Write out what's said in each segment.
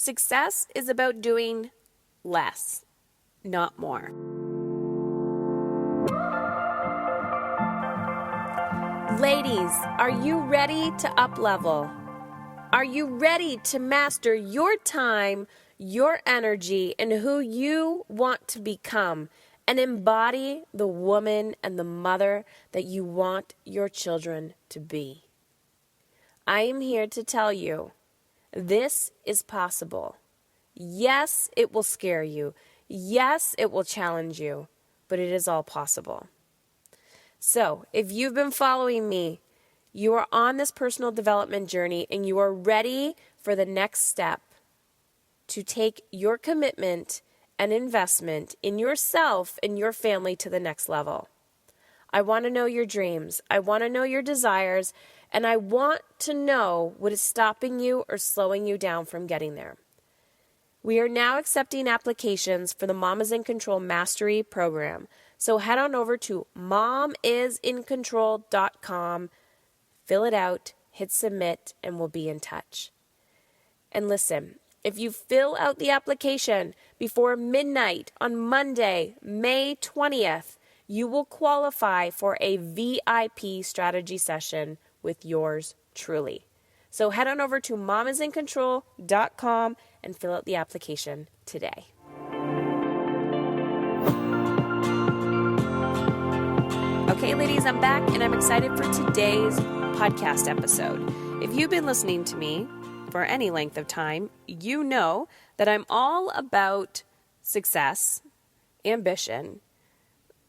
Success is about doing less, not more. Ladies, are you ready to up-level? Are you ready to master your time, your energy, and who you want to become, and embody the woman and the mother that you want your children to be? I am here to tell you, this is possible. Yes, it will scare you. Yes, it will challenge you, but it is all possible. So, if you've been following me, you are on this personal development journey and you are ready for the next step to take your commitment and investment in yourself and your family to the next level. I want to know your dreams. I want to know your desires, and I want to know what is stopping you or slowing you down from getting there. We are now accepting applications for the Mamas in Control Mastery Program. So head on over to momisincontrol.com, fill it out, hit submit, and we'll be in touch. And listen, if you fill out the application before midnight on Monday, May 20th, you will qualify for a VIP strategy session with yours truly. So head on over to momisincontrol.com and fill out the application today. Okay, ladies, I'm back and I'm excited for today's podcast episode. If you've been listening to me for any length of time, you know that I'm all about success, ambition,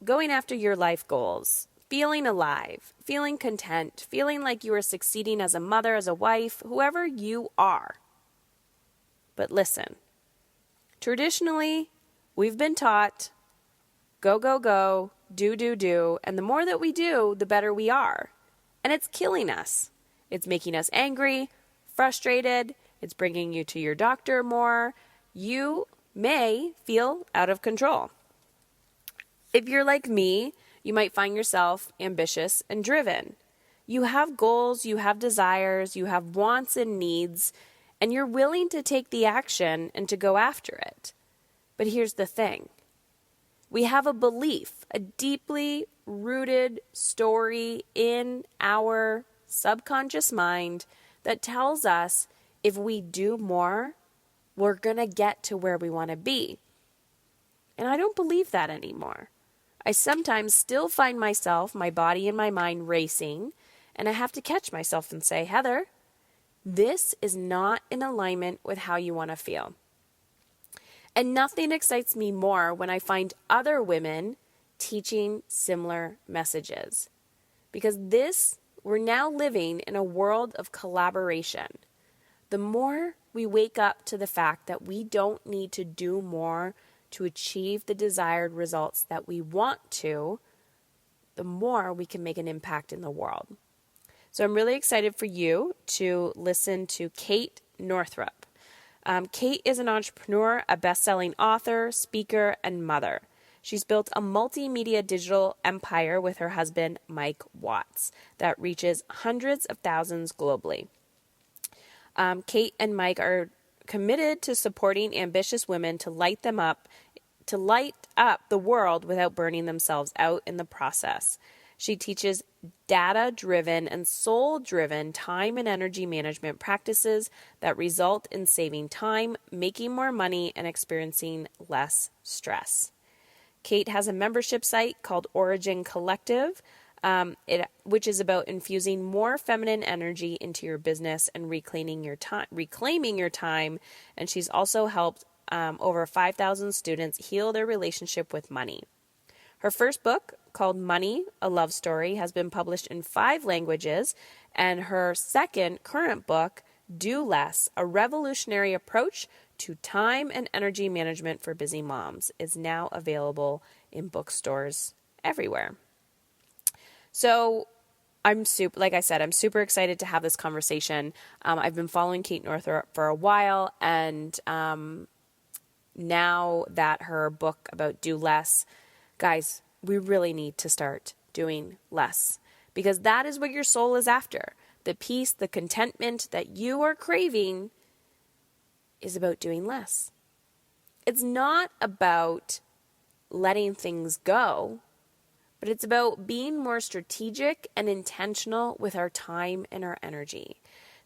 going after your life goals, feeling alive, feeling content, feeling like you are succeeding as a mother, as a wife, whoever you are. But listen, traditionally, we've been taught, go, go, go, do, do, do, and the more that we do, the better we are. And it's killing us. It's making us angry, frustrated. It's bringing you to your doctor more. You may feel out of control. If you're like me, you might find yourself ambitious and driven. You have goals, you have desires, you have wants and needs, and you're willing to take the action and to go after it. But here's the thing. We have a belief, a deeply rooted story in our subconscious mind that tells us if we do more, we're going to get to where we want to be. And I don't believe that anymore. I sometimes still find myself, my body and my mind racing, and I have to catch myself and say, Heather, this is not in alignment with how you want to feel. And nothing excites me more when I find other women teaching similar messages. Because we're now living in a world of collaboration. The more we wake up to the fact that we don't need to do more to achieve the desired results that we want to, the more we can make an impact in the world. So I'm really excited for you to listen to Kate Northrup. Kate is an entrepreneur, a best-selling author, speaker, and mother. She's built a multimedia digital empire with her husband, Mike Watts, that reaches hundreds of thousands globally. Kate and Mike are committed to supporting ambitious women to light up the world without burning themselves out in the process. She teaches data-driven and soul-driven time and energy management practices that result in saving time, making more money, and experiencing less stress. Kate has a membership site called Origin Collective, which is about infusing more feminine energy into your business and reclaiming your time. And she's also helped over 5,000 students heal their relationship with money. Her first book, called Money, A Love Story, has been published in 5 languages, and her second current book, Do Less, A Revolutionary Approach to Time and Energy Management for Busy Moms, is now available in bookstores everywhere. So I'm super excited to have this conversation. I've been following Kate Northrup for a while, and now that her book about Do Less, guys, we really need to start doing less, because that is what your soul is after. The peace, the contentment that you are craving is about doing less. It's not about letting things go, but it's about being more strategic and intentional with our time and our energy.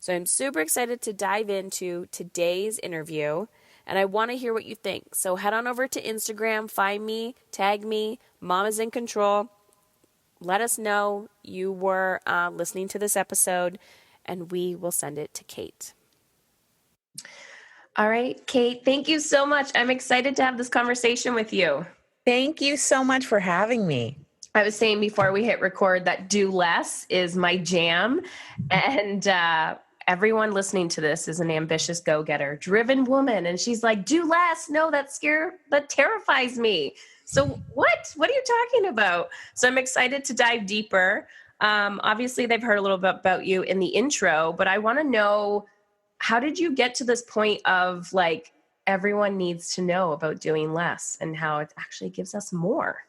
So I'm super excited to dive into today's interview, and I want to hear what you think. So head on over to Instagram, find me, tag me, Mama's in Control. Let us know you were listening to this episode, and we will send it to Kate. All right, Kate, thank you so much. I'm excited to have this conversation with you. Thank you so much for having me. I was saying before we hit record that do less is my jam. And everyone listening to this is an ambitious go-getter, driven woman. And she's like, do less. No, that terrifies me. So what are you talking about? So I'm excited to dive deeper. Obviously, they've heard a little bit about you in the intro, but I want to know, how did you get to this point of like, everyone needs to know about doing less and how it actually gives us more?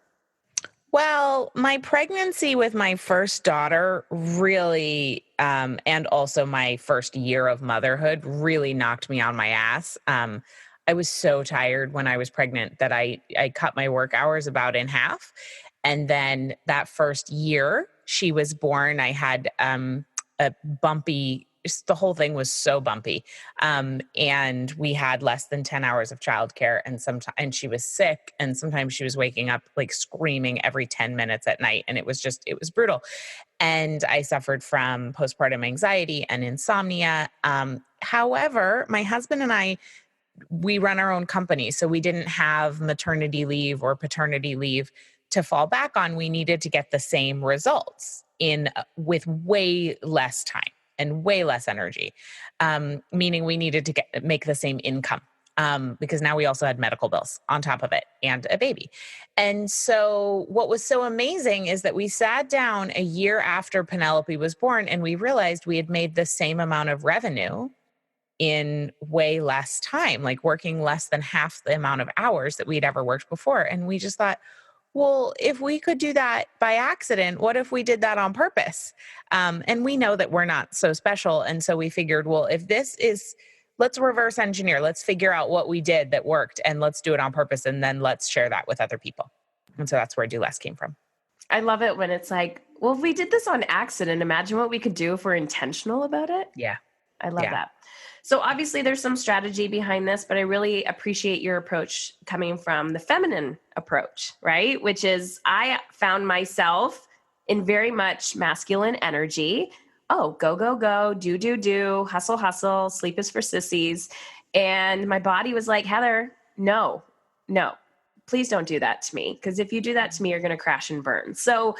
Well, my pregnancy with my first daughter really, and also my first year of motherhood really knocked me on my ass. I was so tired when I was pregnant that I cut my work hours about in half. And then that first year she was born, I had a bumpy, just the whole thing was so bumpy. And we had less than 10 hours of childcare, and she was sick. And sometimes she was waking up like screaming every 10 minutes at night. And it was brutal. And I suffered from postpartum anxiety and insomnia. However, my husband and we run our own company. So we didn't have maternity leave or paternity leave to fall back on. We needed to get the same results with way less time and way less energy, meaning we needed to make the same income, because now we also had medical bills on top of it and a baby. And so what was so amazing is that we sat down a year after Penelope was born and we realized we had made the same amount of revenue in way less time, like working less than half the amount of hours that we'd ever worked before. And we just thought, well, if we could do that by accident, what if we did that on purpose? And we know that we're not so special. And so we figured, well, let's reverse engineer. Let's figure out what we did that worked and let's do it on purpose. And then let's share that with other people. And so that's where do less came from. I love it when it's like, well, if we did this on accident, imagine what we could do if we're intentional about it. Yeah. I love that. So obviously there's some strategy behind this, but I really appreciate your approach coming from the feminine approach, right? Which is, I found myself in very much masculine energy. Oh, go, go, go, do, hustle, hustle, sleep is for sissies. And my body was like, Heather, no, please don't do that to me. Because if you do that to me, you're going to crash and burn. So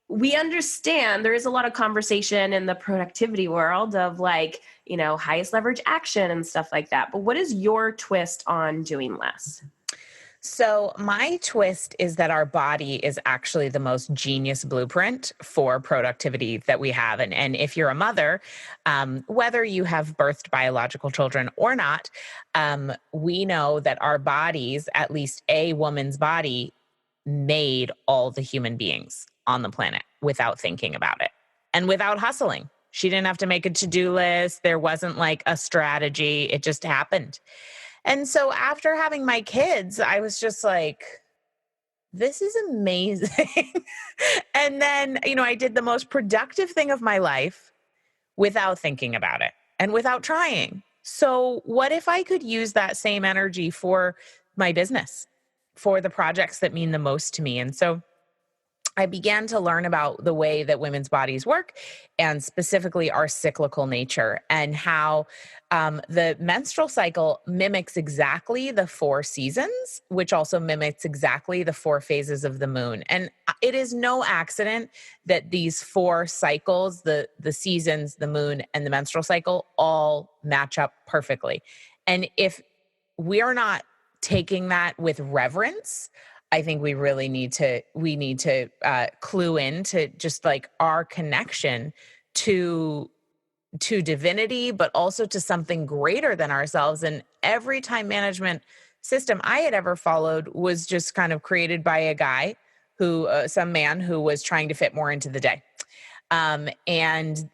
we understand there is a lot of conversation in the productivity world of like, highest leverage action and stuff like that. But what is your twist on doing less? So my twist is that our body is actually the most genius blueprint for productivity that we have. And if you're a mother, whether you have birthed biological children or not, we know that our bodies, at least a woman's body, made all the human beings on the planet without thinking about it and without hustling. She didn't have to make a to-do list. There wasn't like a strategy. It just happened. And so after having my kids, I was just like, this is amazing. And then, I did the most productive thing of my life without thinking about it and without trying. So what if I could use that same energy for my business, for the projects that mean the most to me? And so I began to learn about the way that women's bodies work and specifically our cyclical nature and how the menstrual cycle mimics exactly the 4 seasons, which also mimics exactly the 4 phases of the moon. And it is no accident that these 4 cycles, the seasons, the moon, and the menstrual cycle all match up perfectly. And if we are not taking that with reverence, I think we really need to clue in to just like our connection to divinity, but also to something greater than ourselves. And every time management system I had ever followed was just kind of created by a guy some man who was trying to fit more into the day. And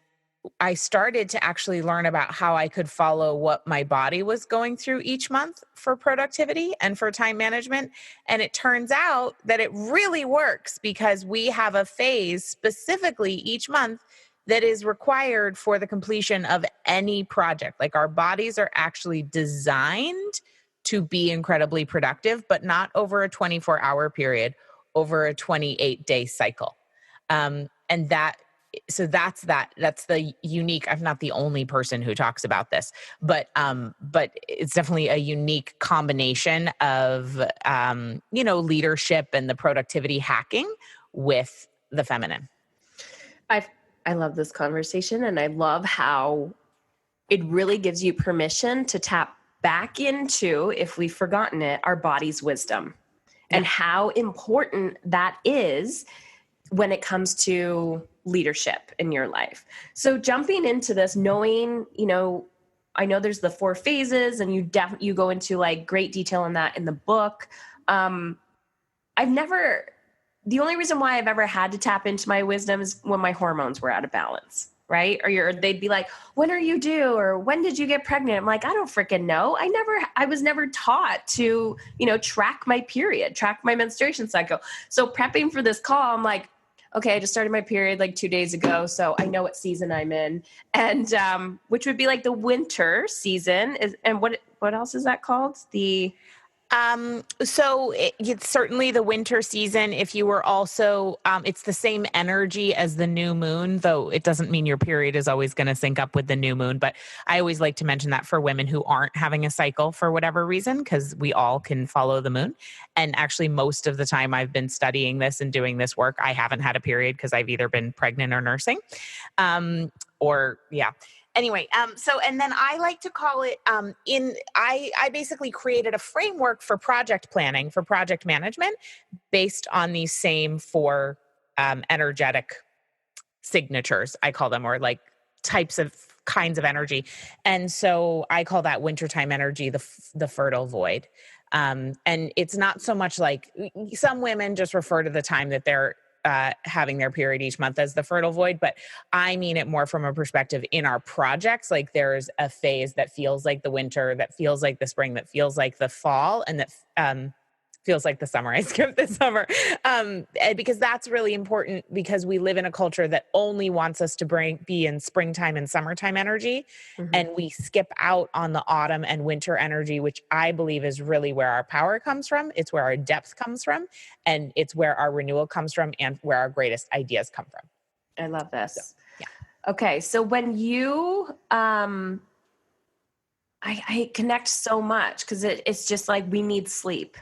I started to actually learn about how I could follow what my body was going through each month for productivity and for time management. And it turns out that it really works because we have a phase specifically each month that is required for the completion of any project. Like our bodies are actually designed to be incredibly productive, but not over a 24-hour period, over a 28-day cycle. And that so that's the unique. I'm not the only person who talks about this, but it's definitely a unique combination of leadership and the productivity hacking with the feminine. I love this conversation, and I love how it really gives you permission to tap back into, if we've forgotten it, our body's wisdom, and how important that is when it comes to leadership in your life. So jumping into this, knowing, I know there's the 4 phases, and you go into like great detail on that in the book. The only reason why I've ever had to tap into my wisdom is when my hormones were out of balance, right? Or they'd be like, when are you due? Or when did you get pregnant? I'm like, I don't freaking know. I was never taught to, track my period, track my menstruation cycle. So prepping for this call, I'm like, okay, I just started my period like 2 days ago, so I know what season I'm in, and which would be like the winter season. And what else is that called? So it's certainly the winter season. If you were also, it's the same energy as the new moon, though it doesn't mean your period is always going to sync up with the new moon. But I always like to mention that for women who aren't having a cycle for whatever reason, because we all can follow the moon. And actually, most of the time I've been studying this and doing this work, I haven't had a period because I've either been pregnant or nursing. Anyway, and then I like to call it, I basically created a framework for project planning, for project management, based on these same 4 energetic signatures, I call them, or like kinds of energy. And so I call that wintertime energy the fertile void. And it's not so much like some women just refer to the time that they're having their period each month as the fertile void, but I mean it more from a perspective in our projects. Like there's a phase that feels like the winter, that feels like the spring, that feels like the fall, and that feels like the summer. I skipped the summer because that's really important, because we live in a culture that only wants us to be in springtime and summertime energy. Mm-hmm. And we skip out on the autumn and winter energy, which I believe is really where our power comes from. It's where our depth comes from, and it's where our renewal comes from, and where our greatest ideas come from. I love this. So, yeah. Okay. So when you, I connect so much, because it's just like, we need sleep.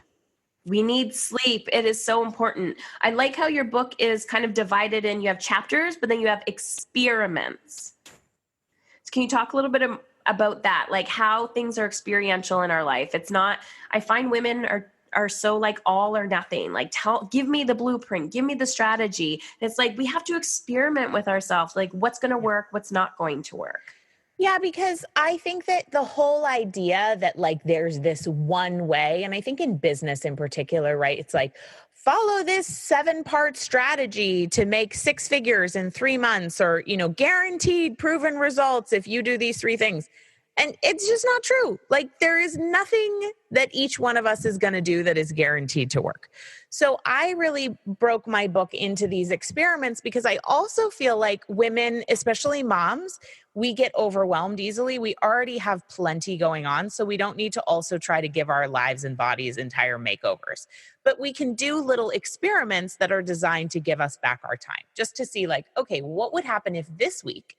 We need sleep. It is so important. I like how your book is kind of divided in, you have chapters, but then you have experiments. So can you talk a little bit about that? Like how things are experiential in our life. It's not, I find women are so like all or nothing, like give me the blueprint, give me the strategy. And it's like, we have to experiment with ourselves. Like what's going to work, what's not going to work. Yeah, because I think that the whole idea that like there's this one way, and I think in business in particular, right? It's like, follow this 7-part strategy to make 6 figures in 3 months, or, guaranteed proven results if you do these 3 things. And it's just not true. Like there is nothing that each one of us is going to do that is guaranteed to work. So I really broke my book into these experiments because I also feel like women, especially moms, we get overwhelmed easily. We already have plenty going on, so we don't need to also try to give our lives and bodies entire makeovers. But we can do little experiments that are designed to give us back our time, just to see like, okay, what would happen if this week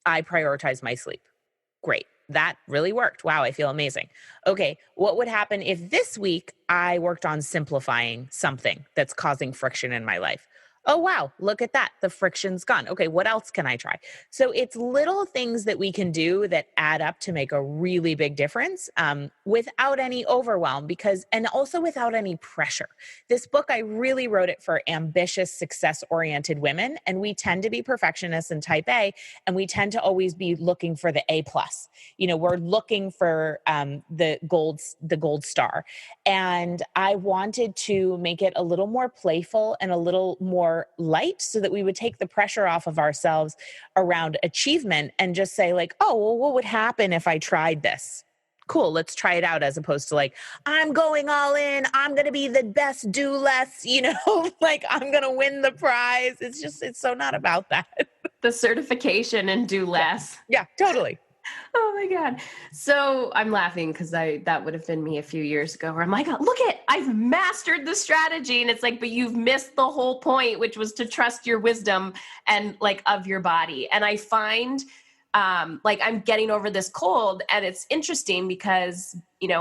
I prioritize my sleep? Great. That really worked. Wow, I feel amazing. Okay, what would happen if this week I worked on simplifying something that's causing friction in my life? Oh, wow, look at that. The friction's gone. Okay, what else can I try? So it's little things that we can do that add up to make a really big difference without any overwhelm, and also without any pressure. This book, I really wrote it for ambitious, success-oriented women, and we tend to be perfectionists and type A, and we tend to always be looking for the A+. We're looking for the gold star. And I wanted to make it a little more playful and a little more more light so that we would take the pressure off of ourselves around achievement and just say like, oh, well, what would happen if I tried this? Cool, let's try it out, as opposed to like, I'm going all in, I'm going to be the best, do less, like I'm going to win the prize. It's so not about that. The certification and do less. Yeah, totally. Oh my God. So I'm laughing because that would have been me a few years ago where I'm like, look I've mastered the strategy. And it's like, but you've missed the whole point, which was to trust your wisdom and like of your body. And I find like I'm getting over this cold, and it's interesting because,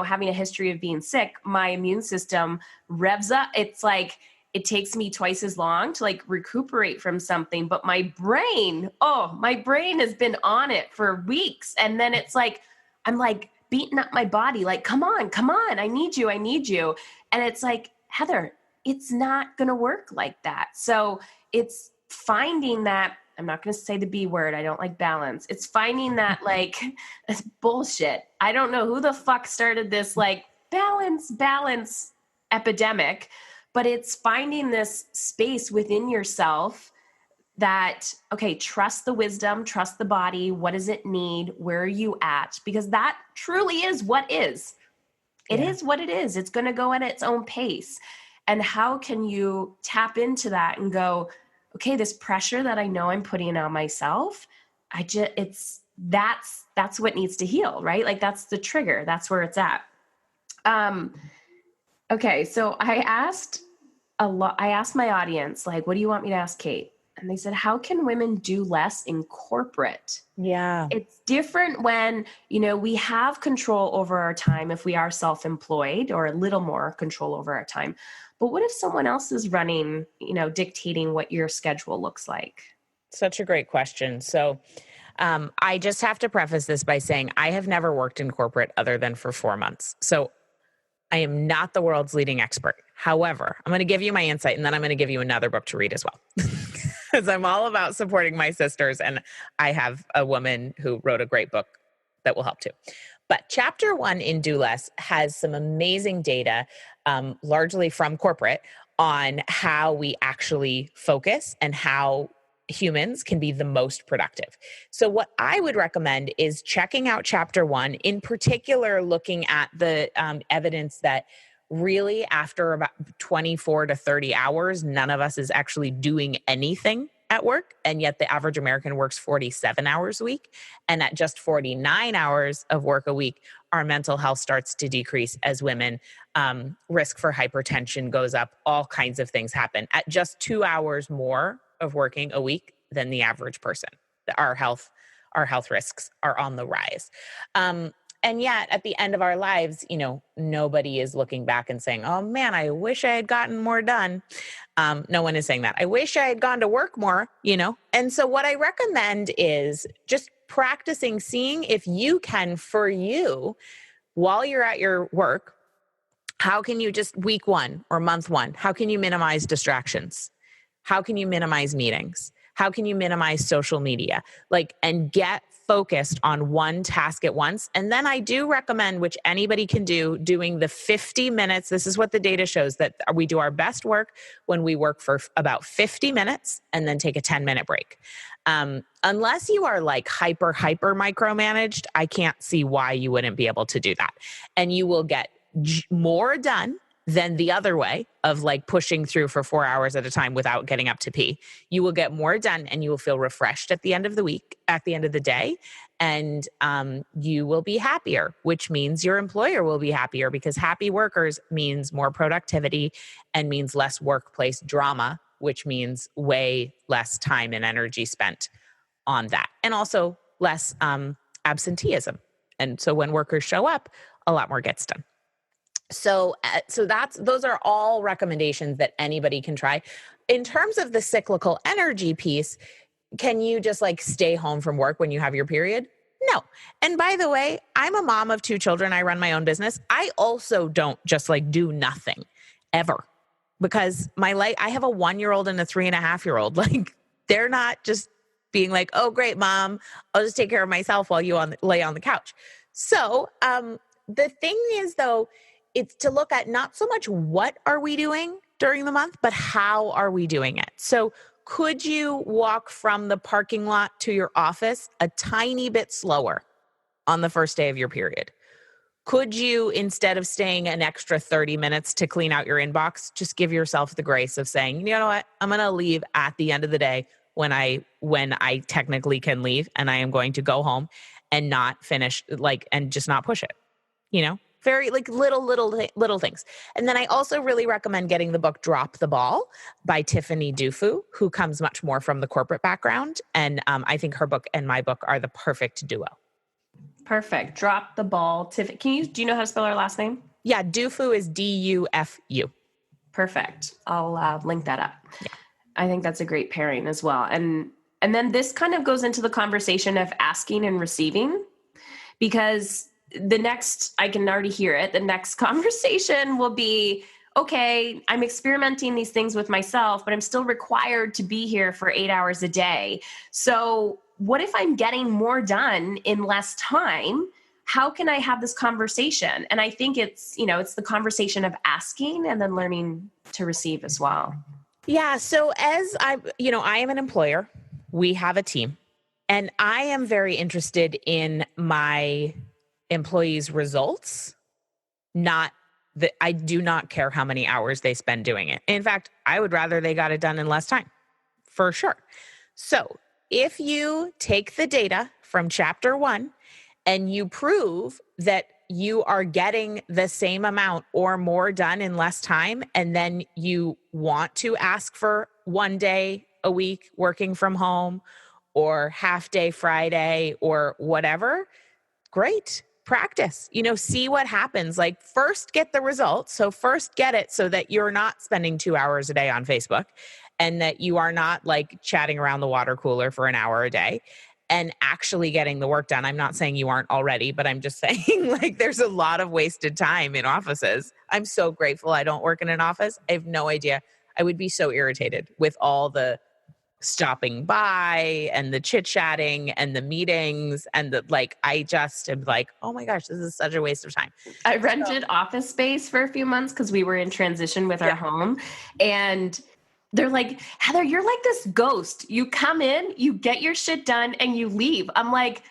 having a history of being sick, my immune system revs up. It's like, it takes me twice as long to like recuperate from something, but my brain has been on it for weeks. And then it's like, I'm like beating up my body, like, come on, I need you. And it's like, Heather, it's not going to work like that. So it's finding that, I'm not going to say the B word, I don't like balance. It's finding that like, that's bullshit. I don't know who the fuck started this like balance epidemic, but it's finding this space within yourself that, okay, trust the wisdom, trust the body. What does it need? Where are you at? Because that truly is what is. It is what it is. It's going to go at its own pace. And how can you tap into that and go, okay, this pressure that I know I'm putting on myself, that's what needs to heal, right? Like that's the trigger. That's where it's at. Okay. So I asked my audience, like, what do you want me to ask Kate? And they said, how can women do less in corporate? Yeah. It's different when, we have control over our time if we are self-employed, or a little more control over our time. But what if someone else is running, dictating what your schedule looks like? Such a great question. So I just have to preface this by saying I have never worked in corporate other than for 4 months. So I am not the world's leading expert. However, I'm going to give you my insight, and then I'm going to give you another book to read as well. Because I'm all about supporting my sisters, and I have a woman who wrote a great book that will help too. But chapter 1 in Do Less has some amazing data, largely from corporate, on how we actually focus and how humans can be the most productive. So what I would recommend is checking out chapter 1, in particular, looking at the evidence that really after about 24 to 30 hours, none of us is actually doing anything at work. And yet the average American works 47 hours a week. And at just 49 hours of work a week, our mental health starts to decrease as women. Risk for hypertension goes up. All kinds of things happen at just 2 hours more of working a week than the average person. Our health risks are on the rise. And yet at the end of our lives, nobody is looking back and saying, oh man, I wish I had gotten more done. No one is saying that. I wish I had gone to work more, And so what I recommend is just practicing, seeing if you can, for you, while you're at your work, how can you just week 1 or month 1, how can you minimize distractions? How can you minimize meetings? How can you minimize social media? And get focused on one task at once. And then I do recommend, which anybody can do, doing the 50 minutes. This is what the data shows, that we do our best work when we work for about 50 minutes and then take a 10-minute break. Unless you are hyper micromanaged, I can't see why you wouldn't be able to do that. And you will get more done than the other way of pushing through for 4 hours at a time without getting up to pee. You will get more done, and you will feel refreshed at the end of the week, at the end of the day. And you will be happier, which means your employer will be happier, because happy workers means more productivity and means less workplace drama, which means way less time and energy spent on that. And also less absenteeism. And so when workers show up, a lot more gets done. So those are all recommendations that anybody can try. In terms of the cyclical energy piece, can you just stay home from work when you have your period? No. And by the way, I'm a mom of 2 children. I run my own business. I also don't just do nothing ever, because I have a 1-year-old and a 3.5-year-old. They're not just being oh, great, mom, I'll just take care of myself while you lay on the couch. So the thing is, though, it's to look at not so much what are we doing during the month, but how are we doing it? So could you walk from the parking lot to your office a tiny bit slower on the first day of your period? Could you, instead of staying an extra 30 minutes to clean out your inbox, just give yourself the grace of saying, you know what, I'm going to leave at the end of the day when I technically can leave, and I am going to go home and not finish, and just not push it, very little things. And then I also really recommend getting the book Drop the Ball by Tiffany Dufu, who comes much more from the corporate background. And I think her book and my book are the perfect duo. Perfect. Drop the Ball. Do you know how to spell her last name? Yeah. Dufu is Dufu. Perfect. I'll link that up. Yeah. I think that's a great pairing as well. And then this kind of goes into the conversation of asking and receiving, because I can already hear it. The next conversation will be, okay, I'm experimenting these things with myself, but I'm still required to be here for 8 hours a day. So what if I'm getting more done in less time? How can I have this conversation? And I think it's the conversation of asking and then learning to receive as well. Yeah. So as I am an employer, we have a team, and I am very interested in my employees' results. I do not care how many hours they spend doing it. In fact, I would rather they got it done in less time, for sure. So if you take the data from chapter 1 and you prove that you are getting the same amount or more done in less time, and then you want to ask for 1 day a week working from home or half day Friday or whatever, great. Practice, see what happens. First get the results. So first get it so that you're not spending 2 hours a day on Facebook, and that you are not chatting around the water cooler for an hour a day, and actually getting the work done. I'm not saying you aren't already, but I'm just saying there's a lot of wasted time in offices. I'm so grateful I don't work in an office. I have no idea. I would be so irritated with all the stopping by and the chit-chatting and the meetings and I just am oh my gosh, this is such a waste of time. I rented office space for a few months because we were in transition with our home, and they're like, Heather, you're like this ghost. You come in, you get your shit done, and you leave. I'm like,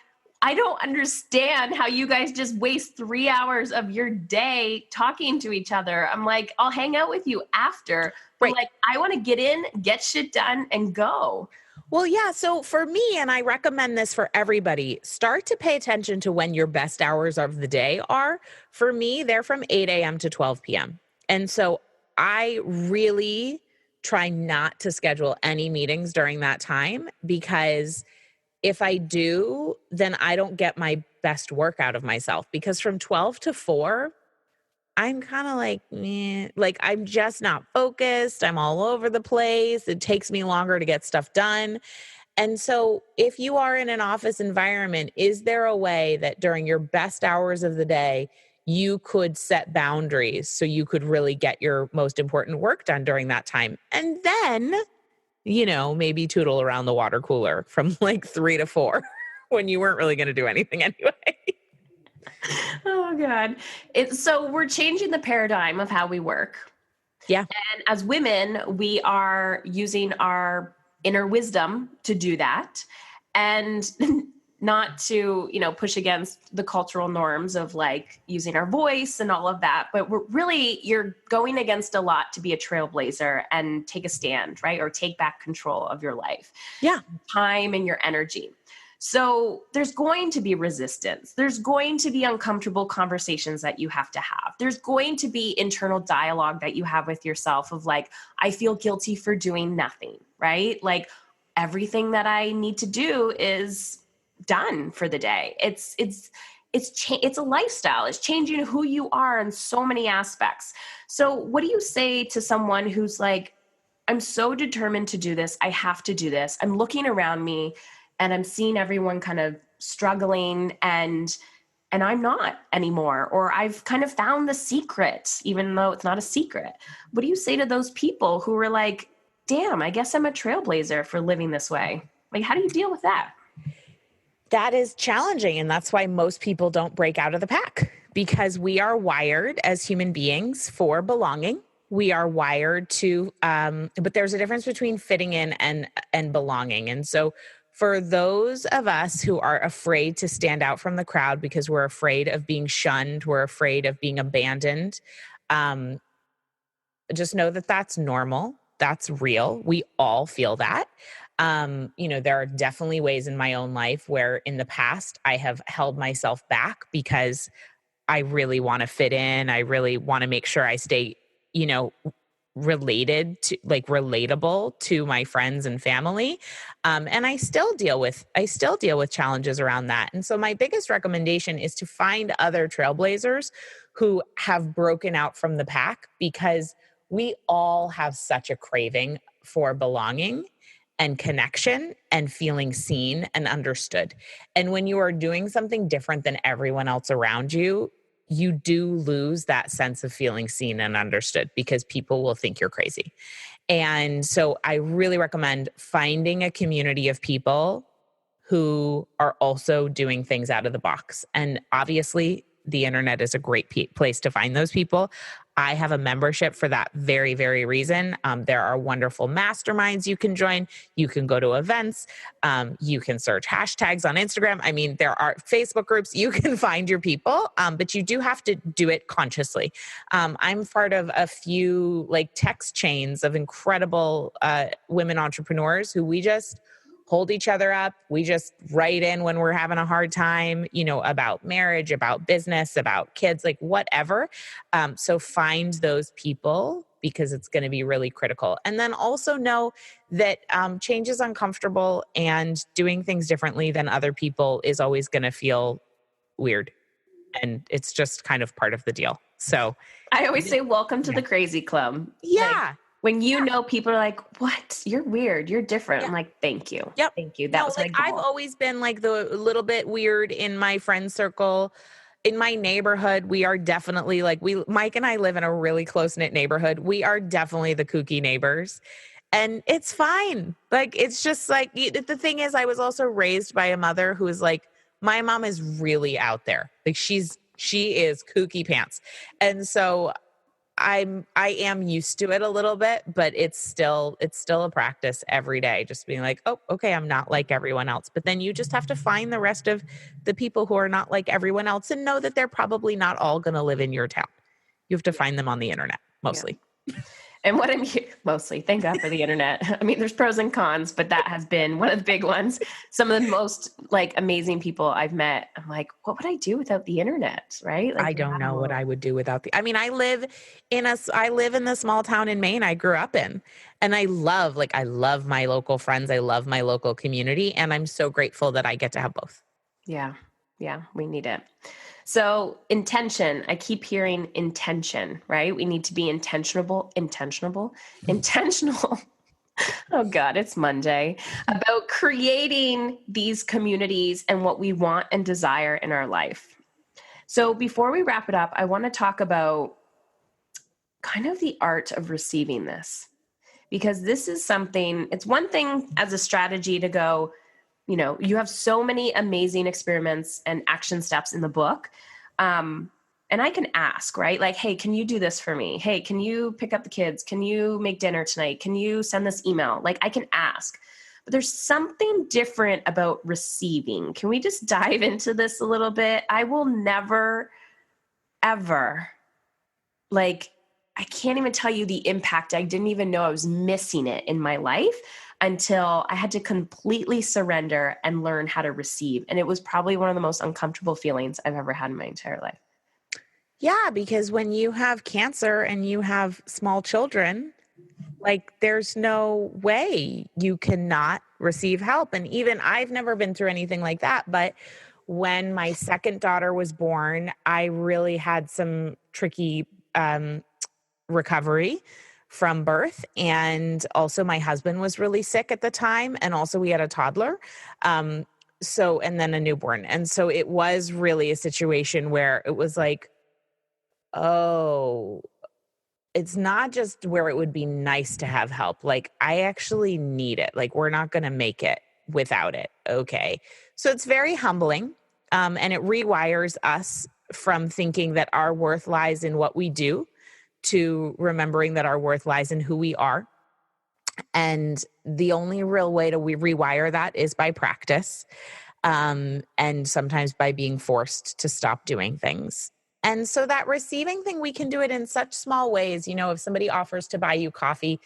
I don't understand how you guys just waste 3 hours of your day talking to each other. I'm like, I'll hang out with you after. But right. I want to get in, get shit done, and go. Well, yeah. So for me, and I recommend this for everybody, start to pay attention to when your best hours of the day are. For me, they're from 8 a.m. to 12 p.m. And so I really try not to schedule any meetings during that time, because if I do, then I don't get my best work out of myself, because from 12 to 4, I'm kind of I'm just not focused. I'm all over the place. It takes me longer to get stuff done. And so if you are in an office environment, is there a way that during your best hours of the day, you could set boundaries so you could really get your most important work done during that time? And then, maybe tootle around the water cooler from 3 to 4 when you weren't really going to do anything anyway. Oh God. So we're changing the paradigm of how we work. Yeah. And as women, we are using our inner wisdom to do that, and not to, push against the cultural norms of using our voice and all of that. But you're going against a lot to be a trailblazer and take a stand, right? Or take back control of your life. Yeah. Time and your energy. So there's going to be resistance. There's going to be uncomfortable conversations that you have to have. There's going to be internal dialogue that you have with yourself of I feel guilty for doing nothing, right? Everything that I need to do is done for the day. It's a lifestyle. It's changing who you are in so many aspects. So what do you say to someone who's I'm so determined to do this. I have to do this. I'm looking around me and I'm seeing everyone kind of struggling, and I'm not anymore, or I've kind of found the secret, even though it's not a secret. What do you say to those people who are damn, I guess I'm a trailblazer for living this way? How do you deal with that? That is challenging. And that's why most people don't break out of the pack, because we are wired as human beings for belonging. we are wired to, but there's a difference between fitting in and belonging. And so for those of us who are afraid to stand out from the crowd because we're afraid of being shunned, we're afraid of being abandoned, um, just know that that's normal. That's real. We all feel that. There are definitely ways in my own life where in the past I have held myself back because I really want to fit in. I really want to make sure I stay, you know, relatable to my friends and family. And I still deal with challenges around that. And so my biggest recommendation is to find other trailblazers who have broken out from the pack, because we all have such a craving for belonging and connection and feeling seen and understood. And when you are doing something different than everyone else around you, you do lose that sense of feeling seen and understood because people will think you're crazy. And so I really recommend finding a community of people who are also doing things out of the box. And obviously, the internet is a great place to find those people. I have a membership for that very, very reason. There are wonderful masterminds you can join. You can go to events. You can search hashtags on Instagram. I mean, there are Facebook groups. You can find your people, but you do have to do it consciously. I'm part of a few text chains of incredible women entrepreneurs who we just hold each other up. We just write in when we're having a hard time, about marriage, about business, about kids, whatever. So find those people because it's going to be really critical. And then also know that change is uncomfortable, and doing things differently than other people is always going to feel weird. And it's just kind of part of the deal. So I always say, welcome to the crazy club. Yeah. When people are like, what? You're weird. You're different. Yeah. I'm like, thank you. Yep. Thank you. That was my goal. I've always been the little bit weird in my friend circle. In my neighborhood, we are definitely Mike and I live in a really close-knit neighborhood. We are definitely the kooky neighbors. And it's fine. It's just the thing is, I was also raised by a mother who is my mom is really out there. She is kooky pants. And so I am used to it a little bit, but it's still a practice every day. Just being oh, okay, I'm not like everyone else. But then you just have to find the rest of the people who are not like everyone else and know that they're probably not all going to live in your town. You have to find them on the internet, mostly. Yeah. And what I'm here, mostly, thank God for the internet. I mean, there's pros and cons, but that has been one of the big ones. Some of the most amazing people I've met. I'm like, what would I do without the internet? Right? I don't know what I would do without I live in the small town in Maine I grew up in, and I love my local friends. I love my local community, and I'm so grateful that I get to have both. Yeah. Yeah. We need it. So intention, I keep hearing intention, right? We need to be intentional. Oh God, it's Monday, about creating these communities and what we want and desire in our life. So before we wrap it up, I want to talk about kind of the art of receiving this, because this is something, it's one thing as a strategy to go, you have so many amazing experiments and action steps in the book. And I can ask, right? Hey, can you do this for me? Hey, can you pick up the kids? Can you make dinner tonight? Can you send this email? I can ask, but there's something different about receiving. Can we just dive into this a little bit? I will never, ever, I can't even tell you the impact. I didn't even know I was missing it in my life until I had to completely surrender and learn how to receive. And it was probably one of the most uncomfortable feelings I've ever had in my entire life. Yeah, because when you have cancer and you have small children, there's no way you cannot receive help. And even I've never been through anything like that. But when my second daughter was born, I really had some tricky recovery from birth. And also my husband was really sick at the time. And also we had a toddler. And then a newborn. And so it was really a situation where it was oh, it's not just where it would be nice to have help. I actually need it. We're not going to make it without it. Okay. So it's very humbling. And it rewires us from thinking that our worth lies in what we do to remembering that our worth lies in who we are. And the only real way to rewire that is by practice. And sometimes by being forced to stop doing things. And so that receiving thing, we can do it in such small ways. You know, if somebody offers to buy you coffee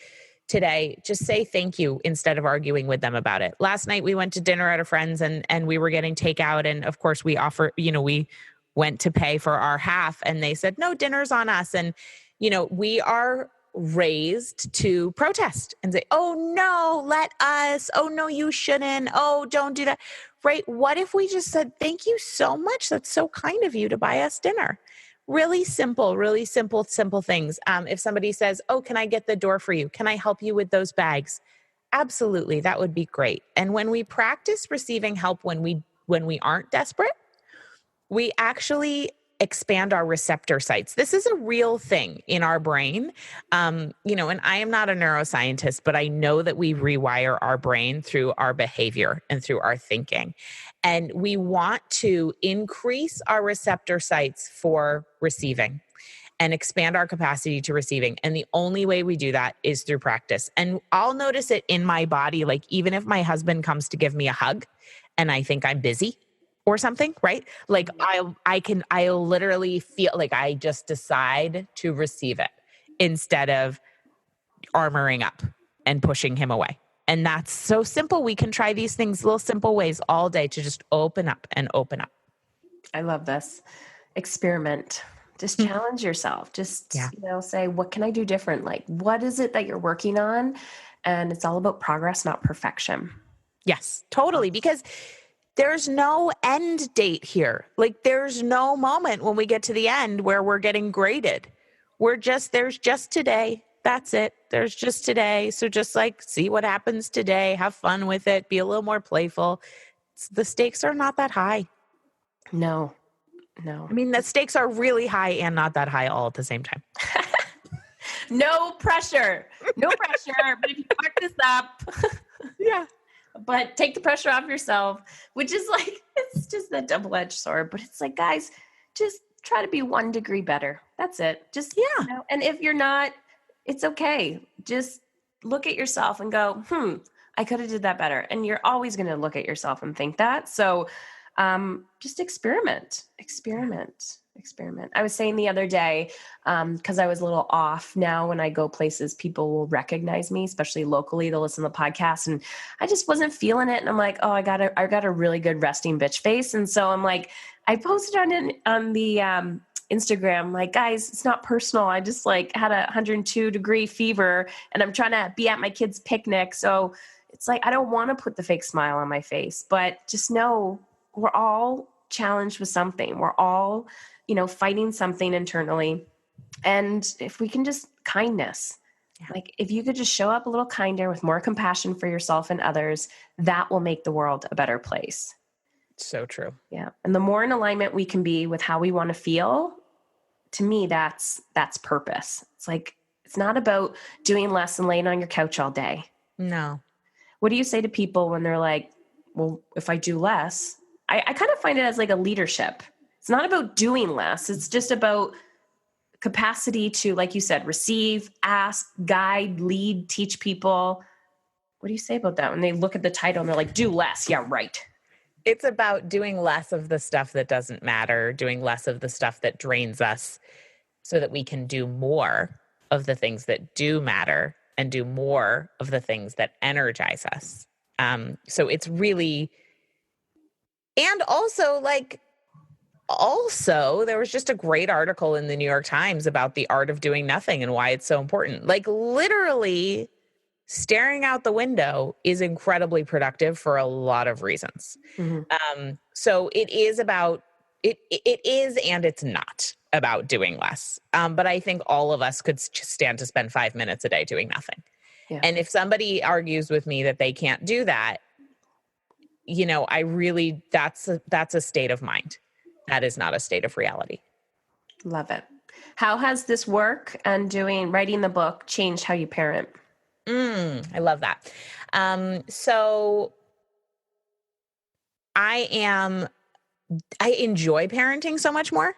today, just say thank you instead of arguing with them about it. Last night we went to dinner at a friend's and we were getting takeout. And of course we went to pay for our half and they said, no, dinner's on us. And, we are raised to protest and say, oh no, let us, oh no, you shouldn't, oh, don't do that. Right? What if we just said, thank you so much. That's so kind of you to buy us dinner. Really simple things. If somebody says, oh, can I get the door for you? Can I help you with those bags? Absolutely. That would be great. And when we practice receiving help, when we aren't desperate, we actually expand our receptor sites. This is a real thing in our brain. And I am not a neuroscientist, but I know that we rewire our brain through our behavior and through our thinking. And we want to increase our receptor sites for receiving and expand our capacity to receiving. And the only way we do that is through practice. And I'll notice it in my body. Like even if my husband comes to give me a hug and I think I'm busy, or something, right? Like I'll literally feel like I just decide to receive it instead of armoring up and pushing him away. And that's so simple. We can try these things, little simple ways all day to just open up and open up. I love this. Experiment. Just challenge yourself. Just, say, what can I do different? Like, what is it that you're working on? And it's all about progress, not perfection. Yes, totally. Because there's no end date here. Like there's no moment when we get to the end where we're getting graded. There's just today. That's it. There's just today. So just see what happens today, have fun with it, be a little more playful. The stakes are not that high. No. I mean, the stakes are really high and not that high all at the same time. No pressure. But if you fuck this up. Yeah. But take the pressure off yourself, which is it's just that double-edged sword. But it's guys, just try to be 1 degree better. That's it. Just, and if you're not, it's okay. Just look at yourself and go, I could have did that better. And you're always going to look at yourself and think that. So just experiment. I was saying the other day, because I was a little off. Now when I go places, people will recognize me, especially locally. They'll listen to the podcast and I just wasn't feeling it. And I'm like, oh, I got a really good resting bitch face. And so I'm like, I posted on the Instagram, like, guys, it's not personal. I just had a 102-degree fever and I'm trying to be at my kid's picnic. So it's I don't want to put the fake smile on my face, but just know we're all challenged with something. We're all, fighting something internally. And if we can just kindness, if you could just show up a little kinder with more compassion for yourself and others, that will make the world a better place. So true. Yeah. And the more in alignment we can be with how we want to feel, to me, that's purpose. It's it's not about doing less and laying on your couch all day. No. What do you say to people when they're like, well, if I do less, I kind of find it as a leadership. It's not about doing less. It's just about capacity to, like you said, receive, ask, guide, lead, teach people. What do you say about that when they look at the title and they're like, do less? Yeah, right. It's about doing less of the stuff that doesn't matter, doing less of the stuff that drains us so that we can do more of the things that do matter and do more of the things that energize us. So it's really, and also there was just a great article in the New York Times about the art of doing nothing and why it's so important. Literally staring out the window is incredibly productive for a lot of reasons. Mm-hmm. So it is about, it is, and it's not about doing less. But I think all of us could stand to spend 5 minutes a day doing nothing. Yeah. And if somebody argues with me that they can't do that, I really, that's a state of mind. That is not a state of reality. Love it. How has this work and writing the book changed how you parent? I love that. So I enjoy parenting so much more.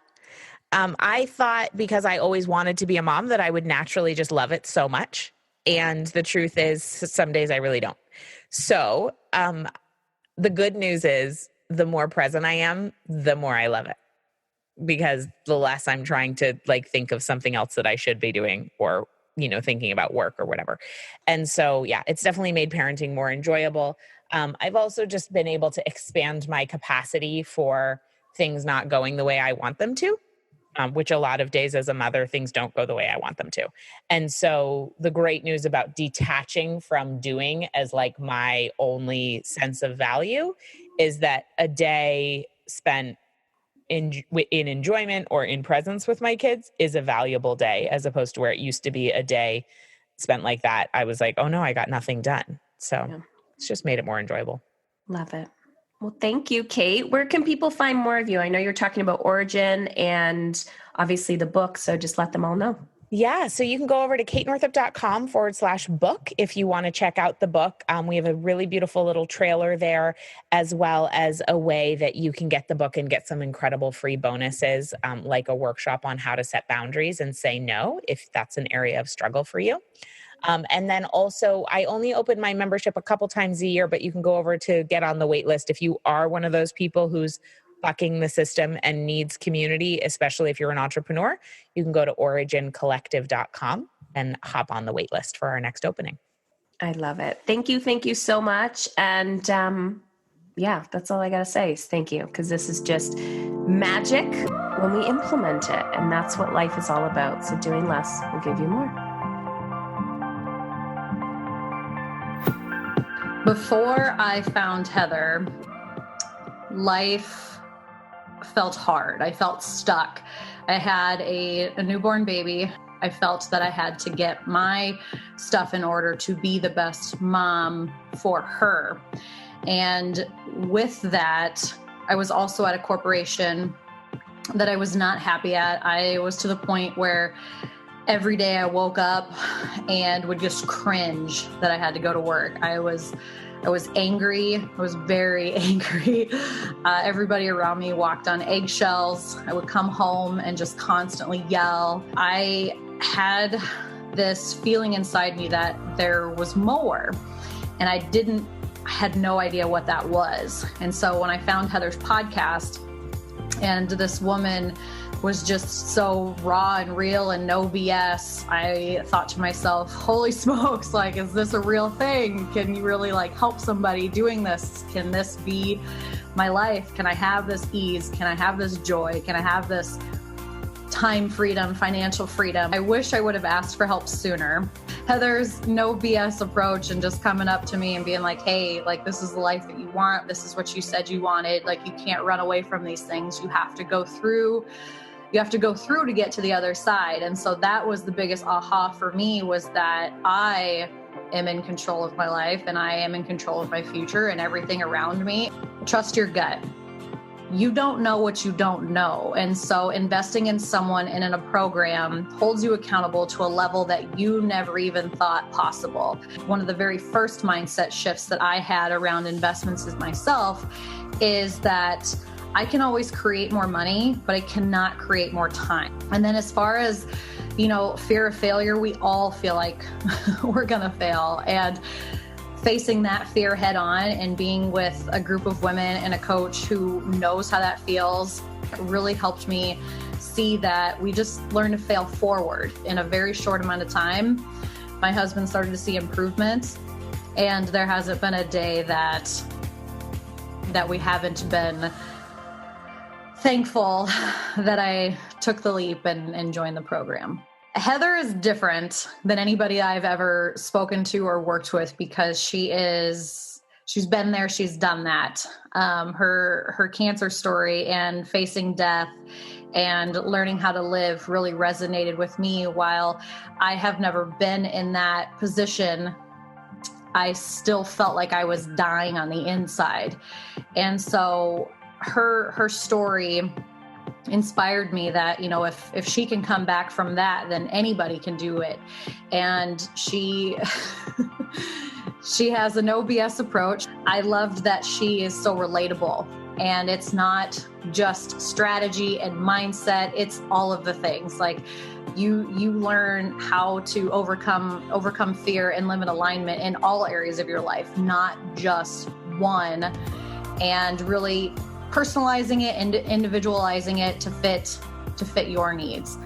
I thought because I always wanted to be a mom that I would naturally just love it so much. And the truth is some days I really don't. So the good news is the more present I am, the more I love it, because the less I'm trying to like think of something else that I should be doing, or, thinking about work or whatever. And so, yeah, it's definitely made parenting more enjoyable. I've also just been able to expand my capacity for things not going the way I want them to. Which a lot of days as a mother, things don't go the way I want them to. And so the great news about detaching from doing as like my only sense of value is that a day spent in enjoyment or in presence with my kids is a valuable day, as opposed to where it used to be a day spent like that. I was like, oh no, I got nothing done. So it's just made it more enjoyable. Love it. Well, thank you, Kate. Where can people find more of you? I know you're talking about Origin and obviously the book, so just let them all know. Yeah, so you can go over to katenorthup.com/book if you want to check out the book. We have a really beautiful little trailer there, as well as a way that you can get the book and get some incredible free bonuses, like a workshop on how to set boundaries and say no if that's an area of struggle for you. And then also, I only open my membership a couple times a year, but you can go over to get on the wait list. If you are one of those people who's bucking the system and needs community, especially if you're an entrepreneur, you can go to origincollective.com and hop on the wait list for our next opening. I love it. Thank you. Thank you so much. And that's all I got to say is thank you, because this is just magic when we implement it. And that's what life is all about. So doing less will give you more. Before I found Heather, life felt hard. I felt stuck. I had a newborn baby. I felt that I had to get my stuff in order to be the best mom for her. And with that, I was also at a corporation that I was not happy at. I was to the point where every day I woke up and would just cringe that I had to go to work. I was angry. I was very angry. Everybody around me walked on eggshells. I would come home and just constantly yell. I had this feeling inside me that there was more, and I had no idea what that was. And so when I found Heather's podcast, and this woman was just so raw and real and no BS, I thought to myself, holy smokes, like, is this a real thing? Can you really help somebody doing this? Can this be my life? Can I have this ease? Can I have this joy? Can I have this time freedom, financial freedom? I wish I would have asked for help sooner. Heather's no BS approach and just coming up to me and being like, hey, this is the life that you want. This is what you said you wanted. You can't run away from these things. You have to go through to get to the other side. And so that was the biggest aha for me, was that I am in control of my life and I am in control of my future and everything around me. Trust your gut. You don't know what you don't know. And so investing in someone and in a program holds you accountable to a level that you never even thought possible. One of the very first mindset shifts that I had around investments as myself is that I can always create more money, but I cannot create more time. And then as far as, fear of failure, we all feel like we're going to fail. And facing that fear head on and being with a group of women and a coach who knows how that feels really helped me see that we just learn to fail forward in a very short amount of time. My husband started to see improvements, and there hasn't been a day that we haven't been thankful that I took the leap and joined the program. Heather is different than anybody I've ever spoken to or worked with, because she's been there, she's done that. Her cancer story and facing death and learning how to live really resonated with me. While I have never been in that position, I still felt like I was dying on the inside. And so her story inspired me that, if she can come back from that, then anybody can do it. And she has a no BS approach. I loved that she is so relatable. And it's not just strategy and mindset. It's all of the things. Like you learn how to overcome fear and live in alignment in all areas of your life, not just one, and really personalizing it and individualizing it to fit your needs.